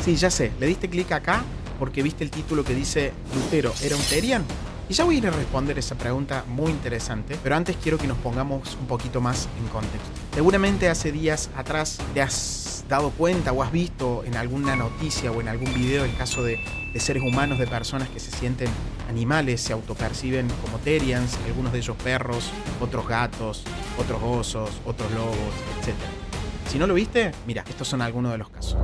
Sí, ya sé, le diste clic acá porque viste el título que dice Lutero era un terian. Y ya voy a ir a responder esa pregunta muy interesante, pero antes quiero que nos pongamos un poquito más en contexto. Seguramente hace días atrás te has dado cuenta o has visto en alguna noticia o en algún video el caso de seres humanos, de personas que se sienten animales, se autoperciben como terians, algunos de ellos perros, otros gatos, otros osos, otros lobos, etc. Si no lo viste, mira, estos son algunos de los casos.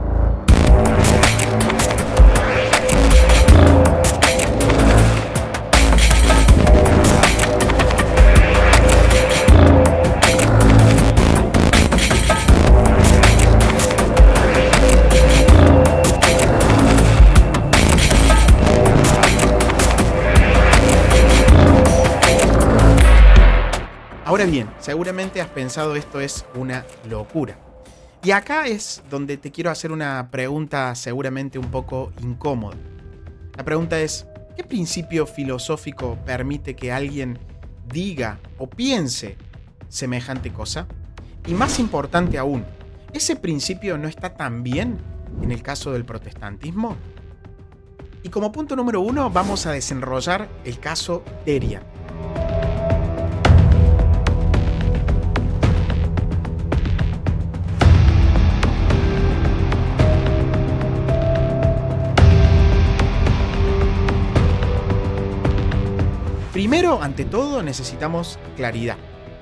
Ahora bien, seguramente has pensado esto es una locura. Y acá es donde te quiero hacer una pregunta seguramente un poco incómoda. La pregunta es, ¿qué principio filosófico permite que alguien diga o piense semejante cosa? Y más importante aún, ¿ese principio no está también en el caso del protestantismo? Y como punto número 1 vamos a desenrollar el caso terian. Primero, ante todo, necesitamos claridad.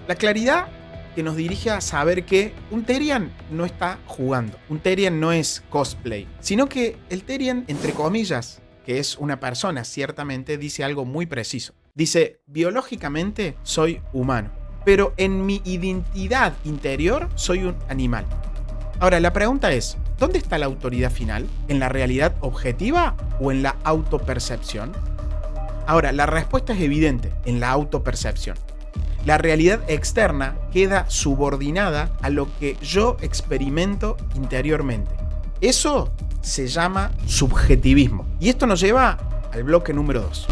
La claridad que nos dirige a saber que un terian no está jugando. Un terian no es cosplay, sino que el terian, entre comillas, que es una persona, ciertamente dice algo muy preciso. Dice, biológicamente soy humano, pero en mi identidad interior soy un animal. Ahora, la pregunta es, ¿dónde está la autoridad final? ¿En la realidad objetiva o en la autopercepción? Ahora, la respuesta es evidente, en la autopercepción. La realidad externa queda subordinada a lo que yo experimento interiormente. Eso se llama subjetivismo. Y esto nos lleva al bloque número 2.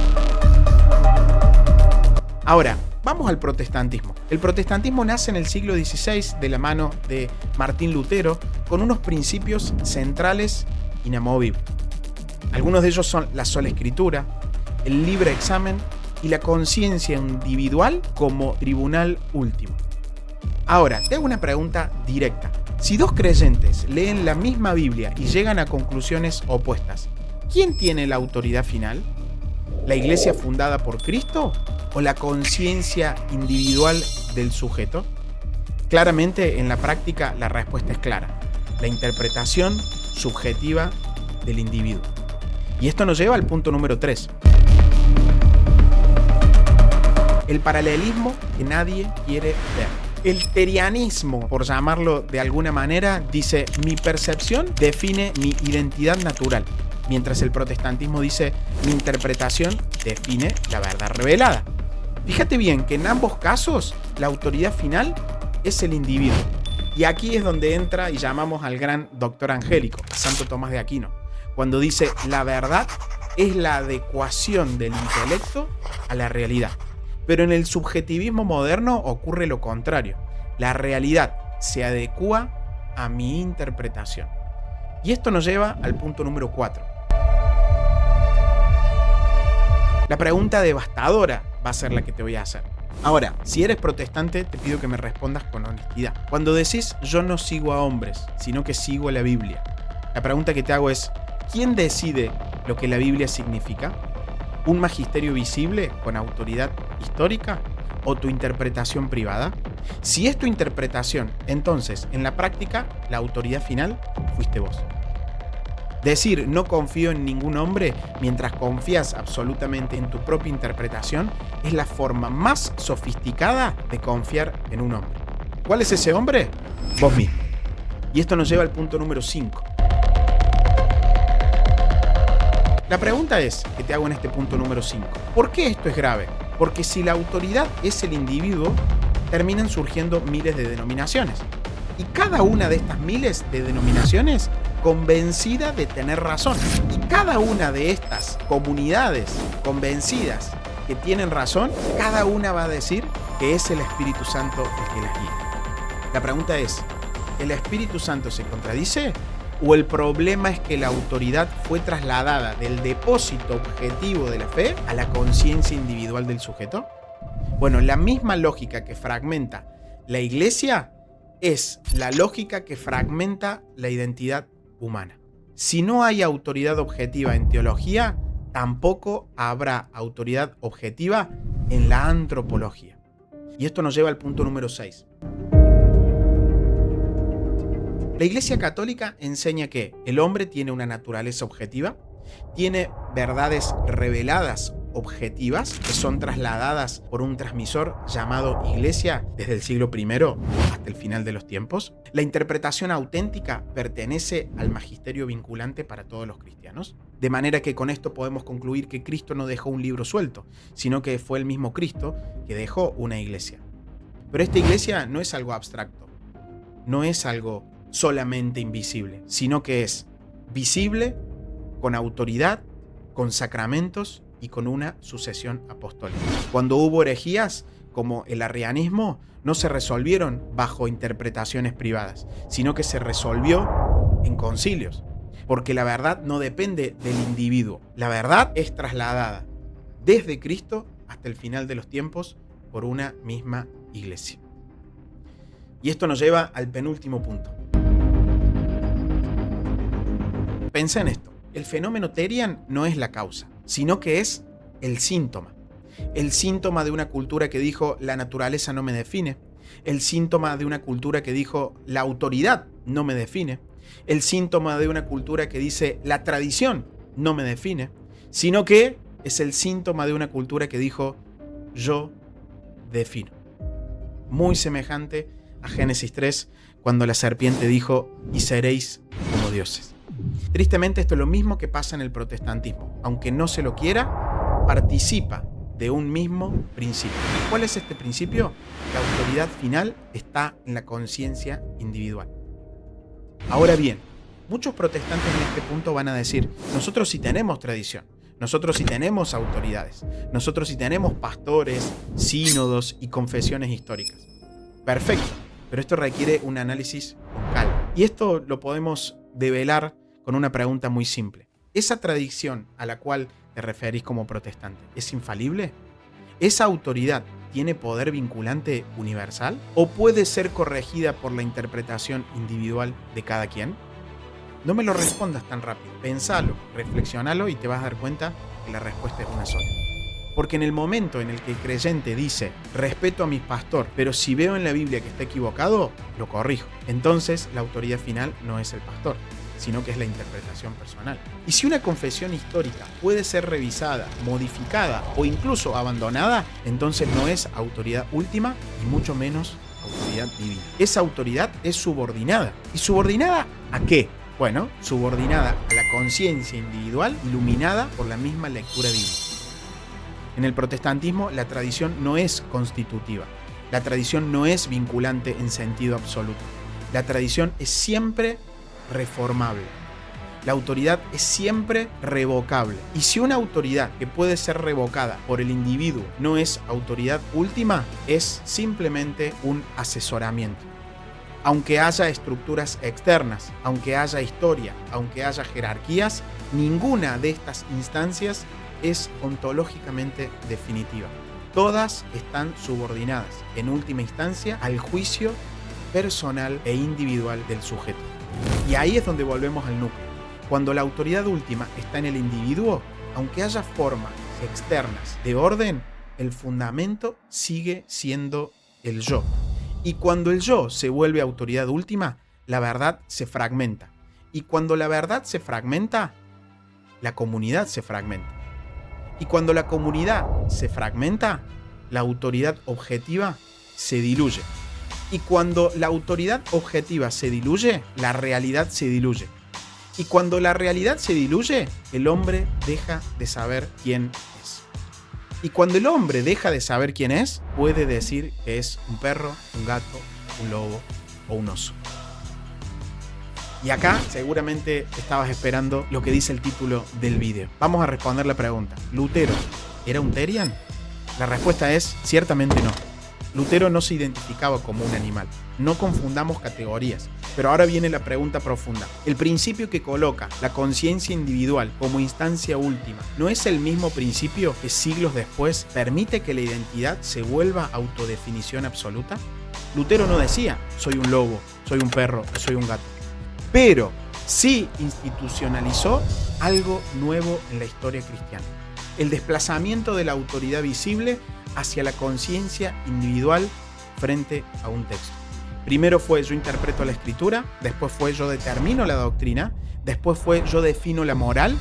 Ahora, vamos al protestantismo. El protestantismo nace en el siglo XVI de la mano de Martín Lutero con unos principios centrales inamovibles. Algunos de ellos son la sola escritura, el libre examen y la conciencia individual como tribunal último. Ahora, te hago una pregunta directa. Si dos creyentes leen la misma Biblia y llegan a conclusiones opuestas, ¿quién tiene la autoridad final? ¿La iglesia fundada por Cristo o la conciencia individual del sujeto? Claramente, en la práctica, la respuesta es clara. La interpretación subjetiva del individuo. Y esto nos lleva al punto número 3. El paralelismo que nadie quiere ver. El terianismo, por llamarlo de alguna manera, dice mi percepción define mi identidad natural, mientras el protestantismo dice mi interpretación define la verdad revelada. Fíjate bien que en ambos casos la autoridad final es el individuo. Y aquí es donde entra y llamamos al gran doctor angélico, a Santo Tomás de Aquino, cuando dice la verdad es la adecuación del intelecto a la realidad. Pero en el subjetivismo moderno ocurre lo contrario. La realidad se adecúa a mi interpretación. Y esto nos lleva al punto número 4. La pregunta devastadora va a ser la que te voy a hacer. Ahora, si eres protestante, te pido que me respondas con honestidad. Cuando decís yo no sigo a hombres, sino que sigo a la Biblia, la pregunta que te hago es, ¿quién decide lo que la Biblia significa? ¿Un magisterio visible con autoridad histórica o tu interpretación privada? Si es tu interpretación, entonces, en la práctica, la autoridad final fuiste vos. Decir no confío en ningún hombre mientras confías absolutamente en tu propia interpretación es la forma más sofisticada de confiar en un hombre. ¿Cuál es ese hombre? Vos mismo. Y esto nos lleva al punto número 5. La pregunta es, que te hago en este punto número 5, ¿por qué esto es grave? Porque si la autoridad es el individuo, terminan surgiendo miles de denominaciones. Y cada una de estas miles de denominaciones convencida de tener razón. Y cada una de estas comunidades convencidas que tienen razón, cada una va a decir que es el Espíritu Santo el que las guía. La pregunta es, ¿el Espíritu Santo se contradice ¿O el problema es que la autoridad fue trasladada del depósito objetivo de la fe a la conciencia individual del sujeto? Bueno, la misma lógica que fragmenta la iglesia es la lógica que fragmenta la identidad humana. Si no hay autoridad objetiva en teología, tampoco habrá autoridad objetiva en la antropología. Y esto nos lleva al punto número 6. La Iglesia Católica enseña que el hombre tiene una naturaleza objetiva, tiene verdades reveladas objetivas que son trasladadas por un transmisor llamado Iglesia desde el siglo I hasta el final de los tiempos. La interpretación auténtica pertenece al magisterio vinculante para todos los cristianos. De manera que con esto podemos concluir que Cristo no dejó un libro suelto, sino que fue el mismo Cristo que dejó una iglesia. Pero esta iglesia no es algo abstracto, no es algo solamente invisible, sino que es visible, con autoridad, con sacramentos y con una sucesión apostólica. Cuando hubo herejías, como el arrianismo, no se resolvieron bajo interpretaciones privadas, sino que se resolvió en concilios, porque la verdad no depende del individuo. La verdad es trasladada desde Cristo hasta el final de los tiempos por una misma iglesia. Y esto nos lleva al penúltimo punto. Pensá en esto. El fenómeno Therian no es la causa, sino que es el síntoma. El síntoma de una cultura que dijo la naturaleza no me define. El síntoma de una cultura que dijo la autoridad no me define. El síntoma de una cultura que dice la tradición no me define. Sino que es el síntoma de una cultura que dijo yo defino. Muy semejante a Génesis 3, cuando la serpiente dijo y seréis como dioses. Tristemente esto es lo mismo que pasa en el protestantismo. Aunque no se lo quiera, participa de un mismo principio. ¿Cuál es este principio? La autoridad final está en la conciencia individual. Ahora bien, muchos protestantes en este punto van a decir, nosotros sí tenemos tradición, nosotros sí tenemos autoridades, nosotros sí tenemos pastores, sínodos y confesiones históricas. Perfecto, pero esto requiere un análisis con calma. Y esto lo podemos develar con una pregunta muy simple. ¿Esa tradición a la cual te referís como protestante es infalible? ¿Esa autoridad tiene poder vinculante universal? ¿O puede ser corregida por la interpretación individual de cada quien? No me lo respondas tan rápido. Pensalo, reflexionalo y te vas a dar cuenta que la respuesta es una sola. Porque en el momento en el que el creyente dice respeto a mi pastor, pero si veo en la Biblia que está equivocado, lo corrijo. Entonces la autoridad final no es el pastor, sino que es la interpretación personal. Y si una confesión histórica puede ser revisada, modificada o incluso abandonada, entonces no es autoridad última y mucho menos autoridad divina. Esa autoridad es subordinada. ¿Y subordinada a qué? Bueno, subordinada a la conciencia individual iluminada por la misma lectura bíblica. En el protestantismo la tradición no es constitutiva. La tradición no es vinculante en sentido absoluto. La tradición es siempre reformable. La autoridad es siempre revocable. Y si una autoridad que puede ser revocada por el individuo no es autoridad última, es simplemente un asesoramiento. Aunque haya estructuras externas, aunque haya historia, aunque haya jerarquías, ninguna de estas instancias es ontológicamente definitiva. Todas están subordinadas, en última instancia, al juicio personal e individual del sujeto. Y ahí es donde volvemos al núcleo. Cuando la autoridad última está en el individuo, aunque haya formas externas de orden, el fundamento sigue siendo el yo. Y cuando el yo se vuelve autoridad última, la verdad se fragmenta. Y cuando la verdad se fragmenta, la comunidad se fragmenta. Y cuando la comunidad se fragmenta, la autoridad objetiva se diluye. Y cuando la autoridad objetiva se diluye, la realidad se diluye. Y cuando la realidad se diluye, el hombre deja de saber quién es. Y cuando el hombre deja de saber quién es, puede decir que es un perro, un gato, un lobo o un oso. Y acá seguramente estabas esperando lo que dice el título del vídeo. Vamos a responder la pregunta. ¿Lutero era un Therian? La respuesta es ciertamente no. Lutero no se identificaba como un animal. No confundamos categorías. Pero ahora viene la pregunta profunda. ¿El principio que coloca la conciencia individual como instancia última no es el mismo principio que siglos después permite que la identidad se vuelva autodefinición absoluta? Lutero no decía, soy un lobo, soy un perro, soy un gato. Pero sí institucionalizó algo nuevo en la historia cristiana. El desplazamiento de la autoridad visible hacia la conciencia individual frente a un texto. Primero fue yo interpreto la escritura, después fue yo determino la doctrina, después fue yo defino la moral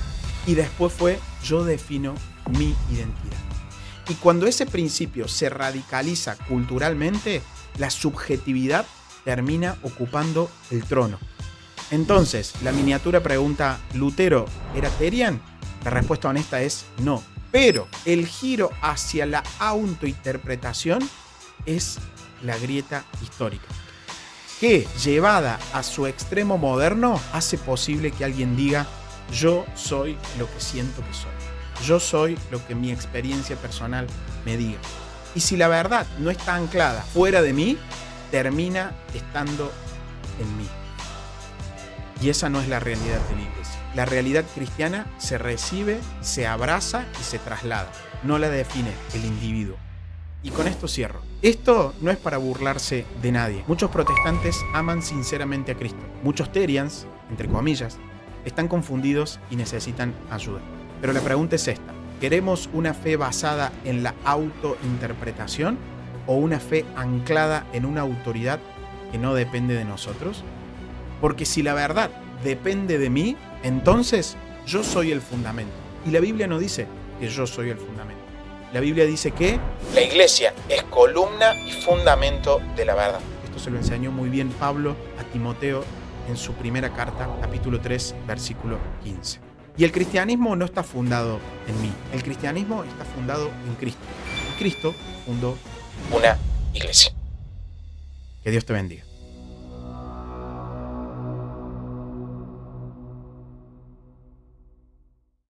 y después fue yo defino mi identidad. Y cuando ese principio se radicaliza culturalmente, la subjetividad termina ocupando el trono. Entonces, la miniatura pregunta, ¿Lutero era terian? La respuesta honesta es no. Pero el giro hacia la autointerpretación es la grieta histórica, que, llevada a su extremo moderno, hace posible que alguien diga, yo soy lo que siento que soy. Yo soy lo que mi experiencia personal me diga. Y si la verdad no está anclada fuera de mí, termina estando en mí. Y esa no es la realidad de la iglesia. La realidad cristiana se recibe, se abraza y se traslada. No la define el individuo. Y con esto cierro. Esto no es para burlarse de nadie. Muchos protestantes aman sinceramente a Cristo. Muchos terians, entre comillas, están confundidos y necesitan ayuda. Pero la pregunta es esta. ¿Queremos una fe basada en la autointerpretación o una fe anclada en una autoridad que no depende de nosotros? Porque si la verdad depende de mí, entonces yo soy el fundamento. Y la Biblia no dice que yo soy el fundamento. La Biblia dice que la iglesia es columna y fundamento de la verdad. Esto se lo enseñó muy bien Pablo a Timoteo en su primera carta, capítulo 3, versículo 15. Y el cristianismo no está fundado en mí. El cristianismo está fundado en Cristo. Y Cristo fundó una iglesia. Que Dios te bendiga.